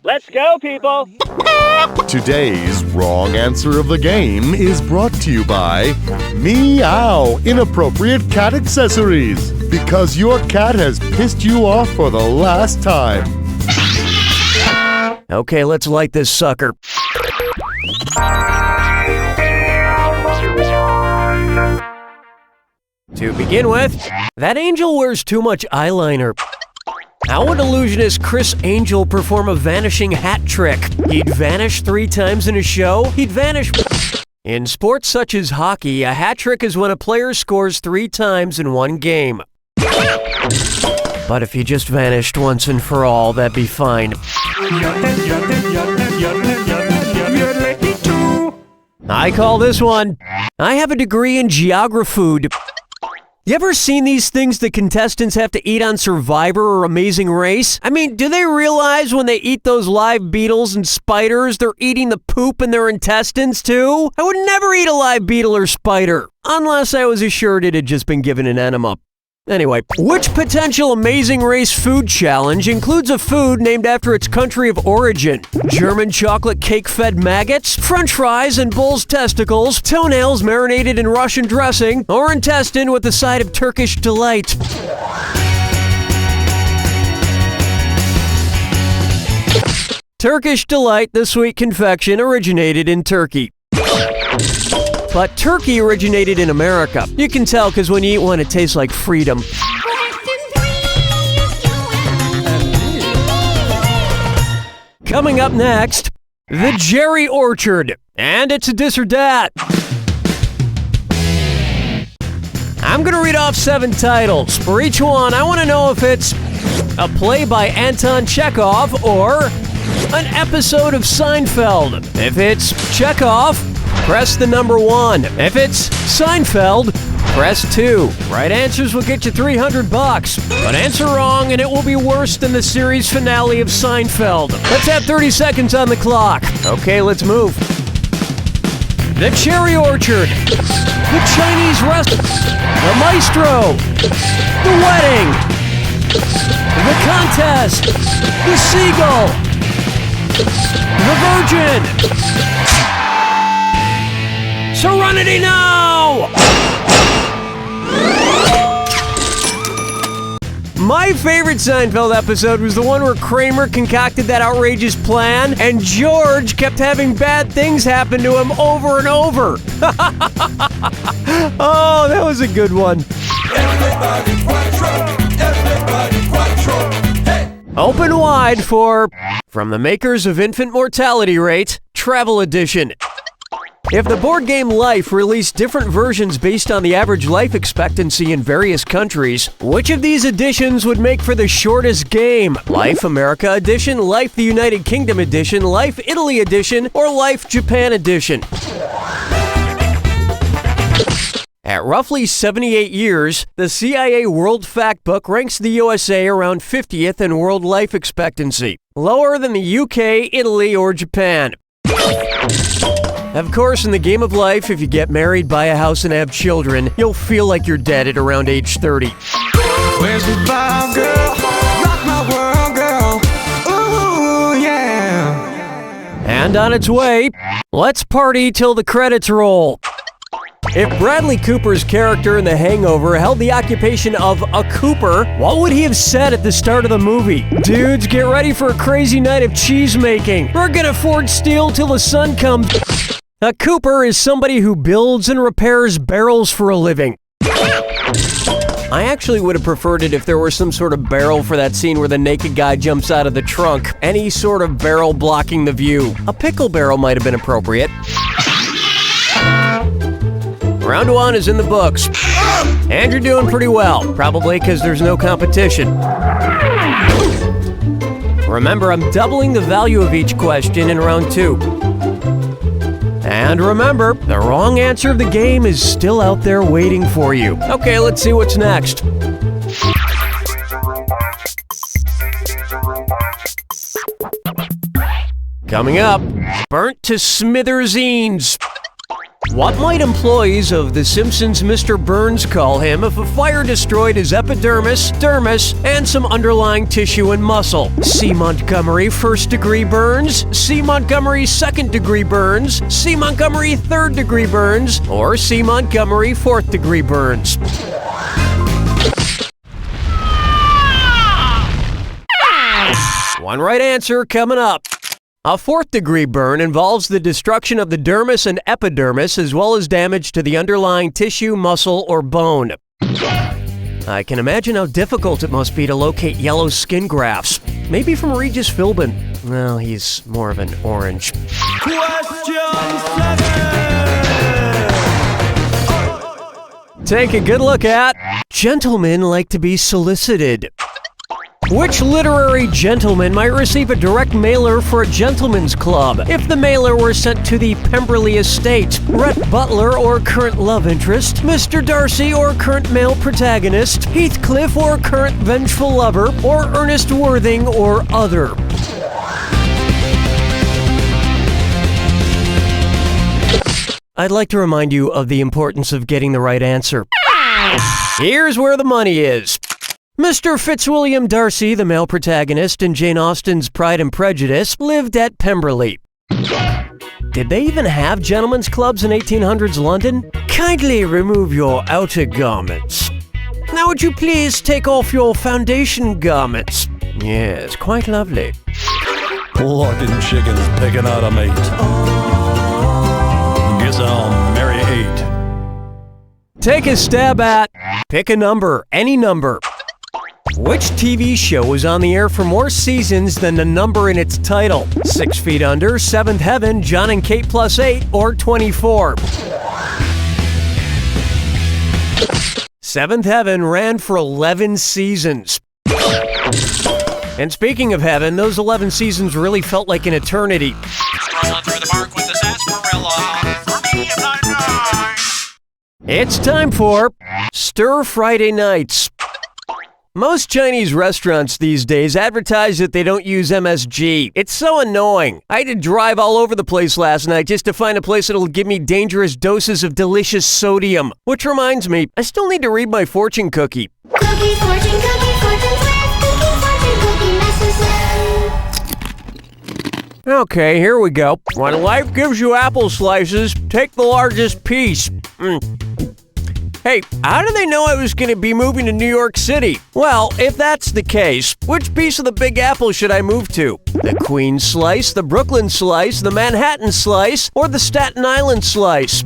Let's go, people! Today's wrong answer of the game is brought to you by Mee-Ow, Inappropriate Cat Accessories. Because your cat has pissed you off for the last time. Okay, let's light this sucker. To begin with, that angel wears too much eyeliner. How would illusionist Chris Angel perform a vanishing hat trick? He'd vanish 3 times in a show? He'd vanish... In sports such as hockey, a hat trick is when a player scores 3 times in one game. But if he just vanished once and for all, that'd be fine. I call this one, I have a degree in geography. You ever seen these things the contestants have to eat on Survivor or Amazing Race? I mean, do they realize when they eat those live beetles and spiders, they're eating the poop in their intestines too? I would never eat a live beetle or spider, unless I was assured it had just been given an enema. Anyway, which potential Amazing Race food challenge includes a food named after its country of origin? German chocolate cake-fed maggots, french fries and bull's testicles, toenails marinated in Russian dressing, or intestine with a side of Turkish delight? Turkish delight, the sweet confection, originated in Turkey. But turkey originated in America. You can tell because when you eat one, it tastes like freedom. Coming up next, the Jerry Orchard. And it's a dis or dat. I'm going to read off 7 titles. For each one, I want to know if it's a play by Anton Chekhov or an episode of Seinfeld. If it's Chekhov, press the number 1. If it's Seinfeld, press 2. Right answers will get you $300. But answer wrong and it will be worse than the series finale of Seinfeld. Let's have 30 seconds on the clock. Okay, let's move. The Cherry Orchard. The Chinese restaurant. The Maestro. The Wedding. The Contest. The Seagull. The Virgin. Serenity now! My favorite Seinfeld episode was the one where Kramer concocted that outrageous plan and George kept having bad things happen to him over and over. Oh, that was a good one. Everybody quattro, hey! Open wide for, from the makers of Infant Mortality Rate, Travel Edition. If the board game Life released different versions based on the average life expectancy in various countries, which of these editions would make for the shortest game? Life America Edition, Life the United Kingdom Edition, Life Italy Edition, or Life Japan Edition? At roughly 78 years, the CIA World Factbook ranks the USA around 50th in world life expectancy, lower than the UK, Italy, or Japan. Of course, in the game of life, if you get married, buy a house, and have children, you'll feel like you're dead at around age 30. Where's the vibe, girl? Rock my world, girl. Ooh, yeah. And on its way, let's party till the credits roll. If Bradley Cooper's character in The Hangover held the occupation of a Cooper, what would he have said at the start of the movie? Dudes, get ready for a crazy night of cheese making. We're gonna forge steel till the sun comes. A Cooper is somebody who builds and repairs barrels for a living. I actually would have preferred it if there were some sort of barrel for that scene where the naked guy jumps out of the trunk. Any sort of barrel blocking the view. A pickle barrel might have been appropriate. Round 1 is in the books. And you're doing pretty well, probably because there's no competition. Remember, I'm doubling the value of each question in round 2. And remember, the wrong answer of the game is still out there waiting for you. Okay, let's see what's next. Coming up, burnt to smithereens. What might employees of The Simpsons' Mr. Burns call him if a fire destroyed his epidermis, dermis, and some underlying tissue and muscle? C. Montgomery first-degree burns, C. Montgomery second-degree burns, C. Montgomery third-degree burns, or C. Montgomery fourth-degree burns? One right answer coming up. A fourth-degree burn involves the destruction of the dermis and epidermis as well as damage to the underlying tissue, muscle, or bone. I can imagine how difficult it must be to locate yellow skin grafts. Maybe from Regis Philbin. Well, he's more of an orange. Take a good look at gentlemen like to be solicited. Which literary gentleman might receive a direct mailer for a gentleman's club if the mailer were sent to the Pemberley estate? Rhett Butler or current love interest, Mr. Darcy or current male protagonist, Heathcliff or current vengeful lover, or Ernest Worthing or other? I'd like to remind you of the importance of getting the right answer. Here's where the money is. Mr. Fitzwilliam Darcy, the male protagonist in Jane Austen's Pride and Prejudice, lived at Pemberley. Did they even have gentlemen's clubs in 1800s London? Kindly remove your outer garments. Now would you please take off your foundation garments? Yes, quite lovely. Plucking chickens picking out a mate. Guess I'll marry 8. Take a stab at pick a number, any number. Which TV show was on the air for more seasons than the number in its title? 6 Feet Under, Seventh Heaven, John and Kate Plus 8, or 24? Seventh Heaven ran for 11 seasons. And speaking of heaven, those 11 seasons really felt like an eternity. Strolling through the park with the sarsaparilla. For me, It's time for Stir Friday Nights. Most Chinese restaurants these days advertise that they don't use MSG. It's so annoying. I had to drive all over the place last night just to find a place that'll give me dangerous doses of delicious sodium. Which reminds me, I still need to read my fortune cookie. Cookie, fortune flip, cookie messes. Okay, here we go. When life gives you apple slices, take the largest piece. Hey, how do they know I was going to be moving to New York City? Well, if that's the case, which piece of the Big Apple should I move to? The Queens slice, the Brooklyn slice, the Manhattan slice, or the Staten Island slice?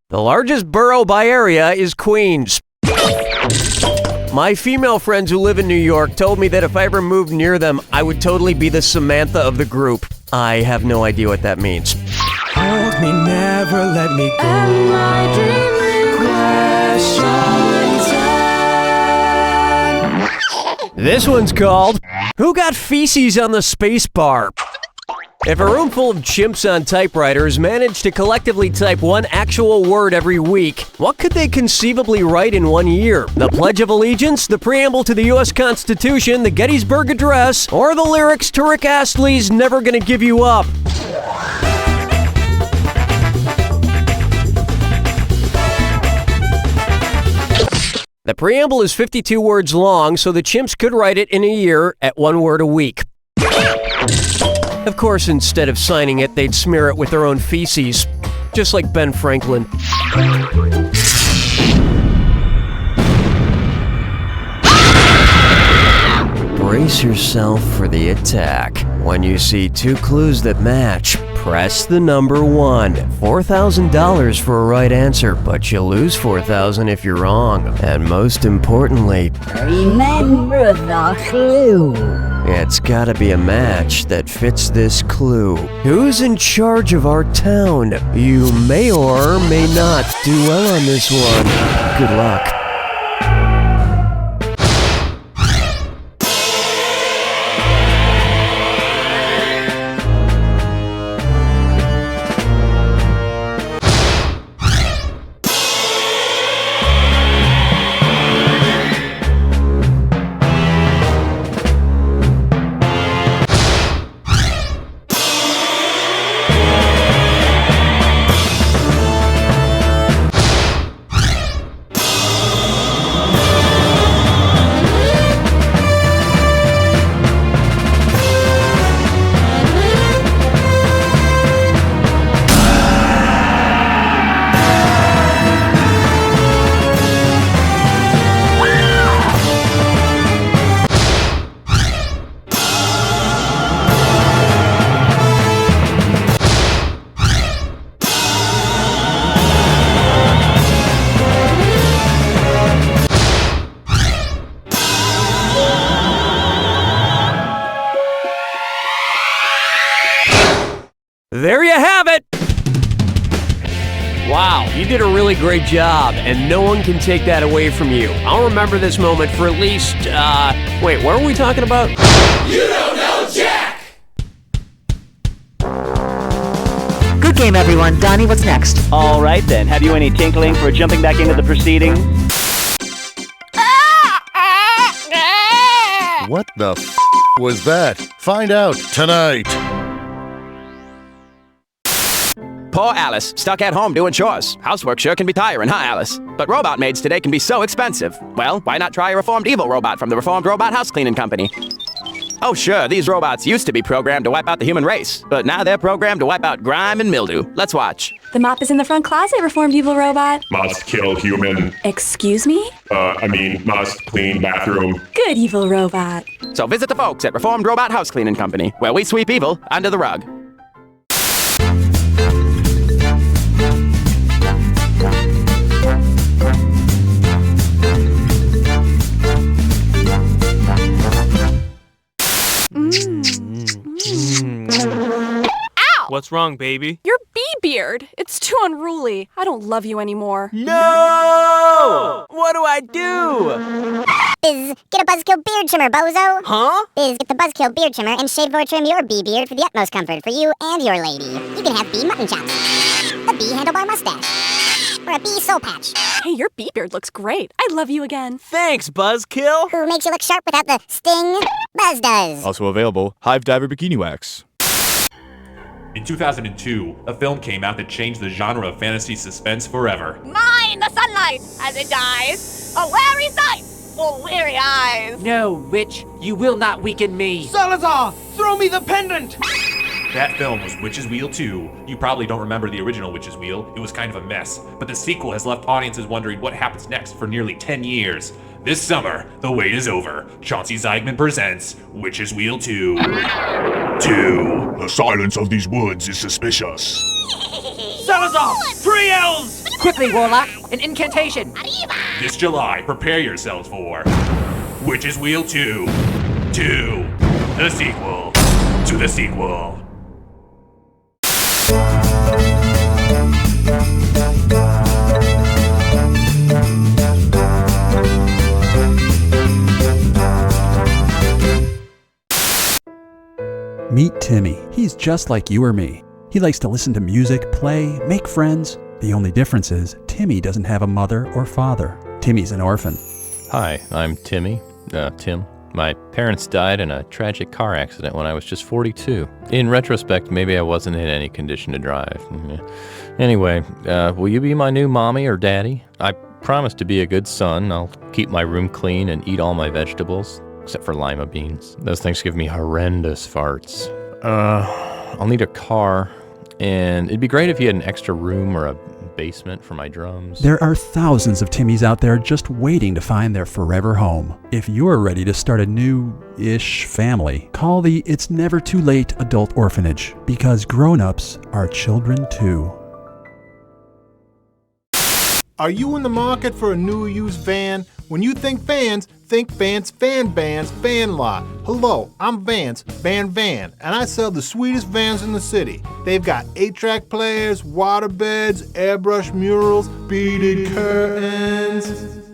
The largest borough by area is Queens. My female friends who live in New York told me that if I ever moved near them, I would totally be the Samantha of the group. I have no idea what that means. Hold me, never let me go. Am I dreaming? This one's called, Who Got Feces on the Space Bar? If a room full of chimps on typewriters managed to collectively type one actual word every week, what could they conceivably write in 1 year? The Pledge of Allegiance, the preamble to the U.S. Constitution, the Gettysburg Address, or the lyrics to Rick Astley's Never Gonna Give You Up? The preamble is 52 words long, so the chimps could write it in a year at 1 word a week. Of course, instead of signing it, they'd smear it with their own feces, just like Ben Franklin. Brace yourself for the attack. When you see 2 clues that match, press the number 1. $4,000 for a right answer, but you lose $4,000 if you're wrong. And most importantly, Remember the clue. it's gotta be a match that fits this clue. Who's in charge of our town? You may or may not do well on this one. Good luck. You did a really great job, and no one can take that away from you. I'll remember this moment for at least, wait, what are we talking about? You don't know Jack! Good game, everyone. Donnie, what's next? All right, then. Have you any tinkling for jumping back into the proceedings? What the was that? Find out tonight. Poor Alice, stuck at home doing chores. Housework sure can be tiring, huh, Alice? But robot maids today can be so expensive. Well, why not try a reformed evil robot from the Reformed Robot House Cleaning Company? Oh, sure, these robots used to be programmed to wipe out the human race, but now they're programmed to wipe out grime and mildew. Let's watch. The mop is in the front closet, Reformed Evil Robot. Must kill human. Excuse me? Must clean bathroom. Good Evil Robot. So visit the folks at Reformed Robot House Cleaning Company, where we sweep evil under the rug. Ow! What's wrong, baby? Your bee-beard. It's too unruly. I don't love you anymore. No! What do I do? Biz, get a buzzkill beard trimmer, bozo. Huh? Biz, get the buzzkill beard trimmer and shave or trim your bee beard for the utmost comfort for you and your lady. You can have bee mutton chops, a bee handlebar mustache, or a bee soul patch. Hey, your bee-beard looks great. I love you again. Thanks, Buzzkill. Who makes you look sharp without the sting? Buzz does. Also available, Hive Diver Bikini Wax. In 2002, a film came out that changed the genre of fantasy suspense forever. Mine the sunlight as it dies. A wary sight for weary eyes. No, witch, you will not weaken me. Salazar, throw me the pendant! That film was Witch's Wheel 2. You probably don't remember the original Witch's Wheel. It was kind of a mess. But the sequel has left audiences wondering what happens next for nearly 10 years. This summer, the wait is over. Chauncey Zeigman presents Witch's Wheel 2. 2. The silence of these woods is suspicious. Salazar, 3 L's! Quickly, Warlock, an incantation. This July, prepare yourselves for Witch's Wheel 2. 2. The sequel to the sequel. Meet Timmy. He's just like you or me. He likes to listen to music, play, make friends. The only difference is Timmy doesn't have a mother or father. Timmy's an orphan. Hi, I'm Tim. My parents died in a tragic car accident when I was just 42. In retrospect, maybe I wasn't in any condition to drive. Anyway, will you be my new mommy or daddy? I promise to be a good son. I'll keep my room clean and eat all my vegetables, except for lima beans. Those things give me horrendous farts. I'll need a car, and it'd be great if you had an extra room or a basement for my drums. There are thousands of Timmys out there just waiting to find their forever home. If you're ready to start a new-ish family, call the It's Never Too Late Adult Orphanage, because grown-ups are children too. Are you in the market for a new used van? When you think Vans Van Lot. Hello, I'm Vance, Van, and I sell the sweetest vans in the city. They've got 8-track players, water beds, airbrush murals, beaded curtains.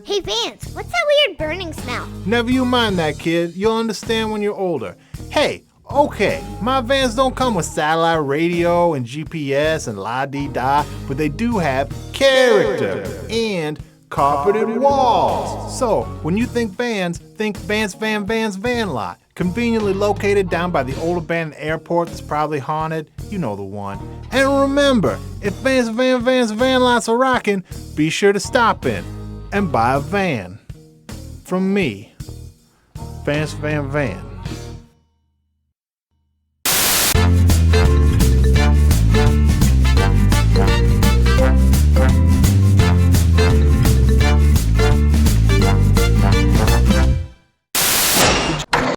Hey Vance, what's that weird burning smell? Never you mind that, kid. You'll understand when you're older. Hey, okay, my vans don't come with satellite radio and GPS and la-dee-da, but they do have character and carpeted walls. So, when you think Vans, think Vance Van Lot. Conveniently located down by the old abandoned airport that's probably haunted. You know the one. And remember, if Vance Van Lots are rocking, be sure to stop in and buy a van. From me, Vance Van.